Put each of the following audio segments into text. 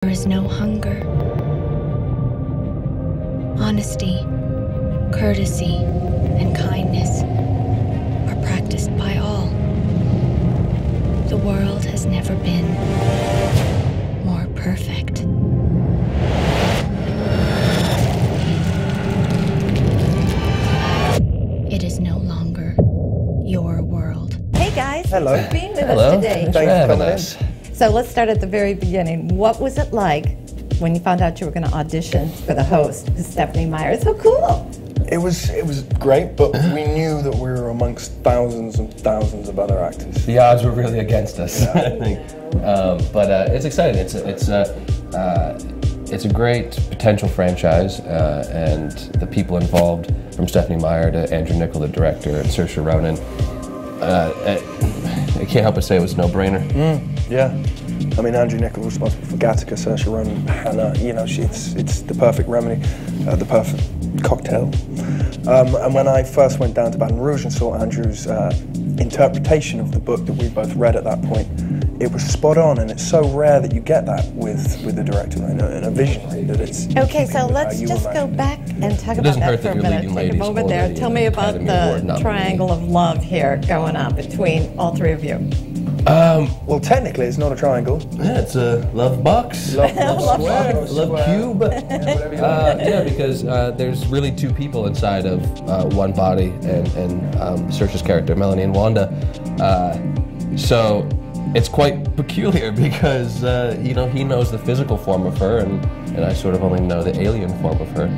There is no hunger. Honesty, courtesy, and kindness are practiced by all. The world has never been more perfect. It is no longer your world. Hey guys, hello. Thanks for being with us today. Thanks for having us. So let's start at the very beginning. What was it like when you found out you were going to audition for the host, Stephenie Meyer? It's so cool. It was great, but we knew that we were amongst thousands and thousands of other actors. The odds were really against us, yeah. I think. But it's exciting. It's a great potential franchise, and the people involved, from Stephenie Meyer to Andrew Niccol, the director, and Saoirse Ronan. I can't help but say it was a no-brainer. Yeah. I mean, Andrew Niccol responsible for Gattaca, Saoirse Ronan, Hannah. You know, it's the perfect remedy, the perfect cocktail. And when I first went down to Baton Rouge and saw Andrew's interpretation of the book that we both read at that point, it was spot on, and it's so rare that you get that with a director and a visionary that it's. Okay, so let's just go back and talk about that for a minute. Take a moment there. Tell me about the triangle of love here going on between all three of you. Well, technically, it's not a triangle. Yeah, it's a love box, love square, love cube. Yeah, because there's really two people inside of one body, and Saoirse's character, Melanie and Wanda. So it's quite peculiar because he knows the physical form of her, and I sort of only know the alien form of her.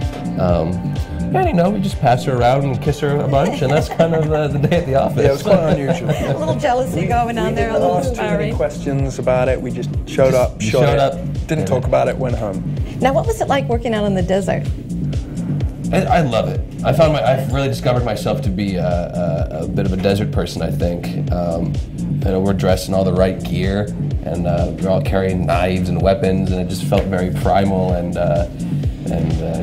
And we just pass her around and kiss her a bunch, and that's kind of the day at the office. Yeah, it was quite unusual. A little jealousy going on there, a little asked too many questions about it. We just showed up, didn't talk about it, went home. Now, what was it like working out in the desert? I love it. I've really discovered myself to be a bit of a desert person, I think. We're dressed in all the right gear, and we're all carrying knives and weapons, and it just felt very primal and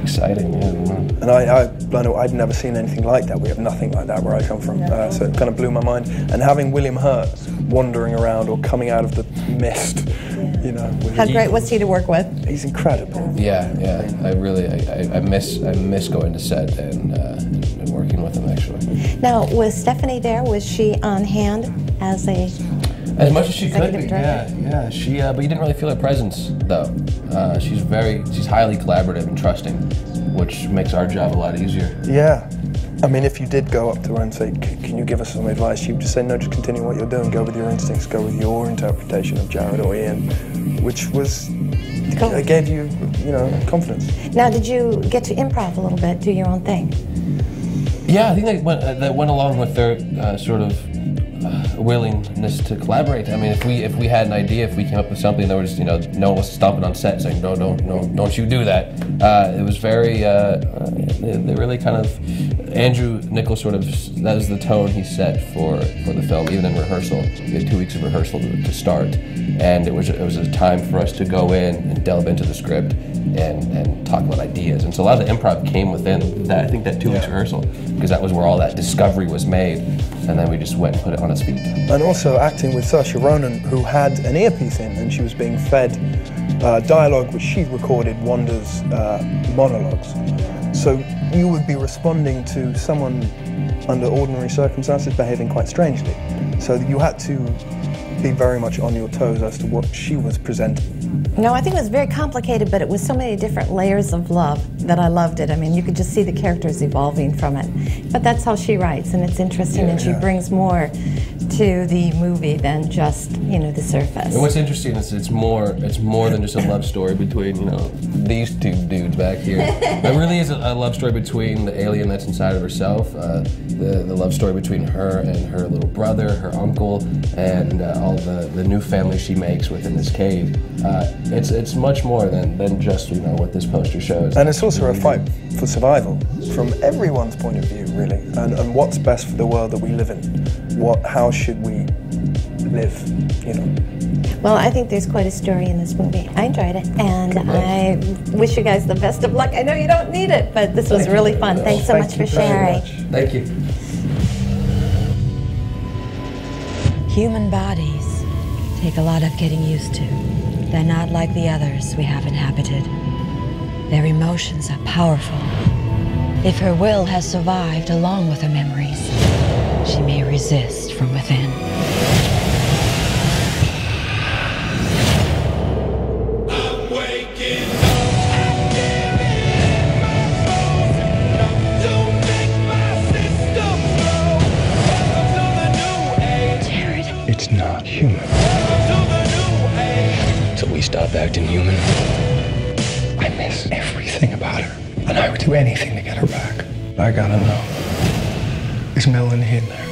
exciting. Yeah. And I'd never seen anything like that. We have nothing like that where I come from, so it kind of blew my mind. And having William Hurt wandering around or coming out of the mist, How great was he to work with? He's incredible. Yeah. I miss going to set and working with him, actually. Now, was Stephenie there? Was she on hand as much as she could be? Yeah. She, but you didn't really feel her presence, though. She's highly collaborative and trusting, which makes our job a lot easier. Yeah. I mean, if you did go up to her and say, can you give us some advice, she would just say, no, just continue what you're doing, go with your instincts, go with your interpretation of Jared or Ian, which was, cool. It gave you, confidence. Now, did you get to improv a little bit, do your own thing? Yeah, I think that went along with their sort of willingness to collaborate. I mean, if we had an idea, if we came up with something that was, no one was stopping on set saying, no, don't you do that. It was very, they really kind of, Andrew Niccol sort of, that was the tone he set for the film, even in rehearsal. We had 2 weeks of rehearsal to start, and it was a time for us to go in and delve into the script and talk about ideas. And so a lot of the improv came within that, I think, that 2 weeks rehearsal, because that was where all that discovery was made, and then we just went and put it on its feet. And also acting with Saoirse Ronan, who had an earpiece in, and she was being fed dialogue which she recorded Wanda's monologues. So you would be responding to someone under ordinary circumstances behaving quite strangely. So you had to be very much on your toes as to what she was presenting. No, I think it was very complicated, but it was so many different layers of love that I loved it. I mean, you could just see the characters evolving from it. But that's how she writes, and it's interesting, and she brings more to the movie than just, the surface. And what's interesting is it's more than just a love story between, these two dudes back here. It really is a love story between the alien that's inside of herself, the love story between her and her little brother, her uncle, and all the new family she makes within this cave. It's much more than just what this poster shows. And it's also a fight for survival from everyone's point of view, really, and what's best for the world that we live in. How should we live? Well, I think there's quite a story in this movie. I enjoyed it, and I wish you guys the best of luck. I know you don't need it, but this was really fun. Thanks so much for sharing. Thank you. Human bodies take a lot of getting used to. They're not like the others we have inhabited. Their emotions are powerful. If her will has survived along with her memories, she may resist from within. It's not human. Till we stop acting human. I miss everything about her, and I would do anything to get her back. I gotta know, is Melanie in there?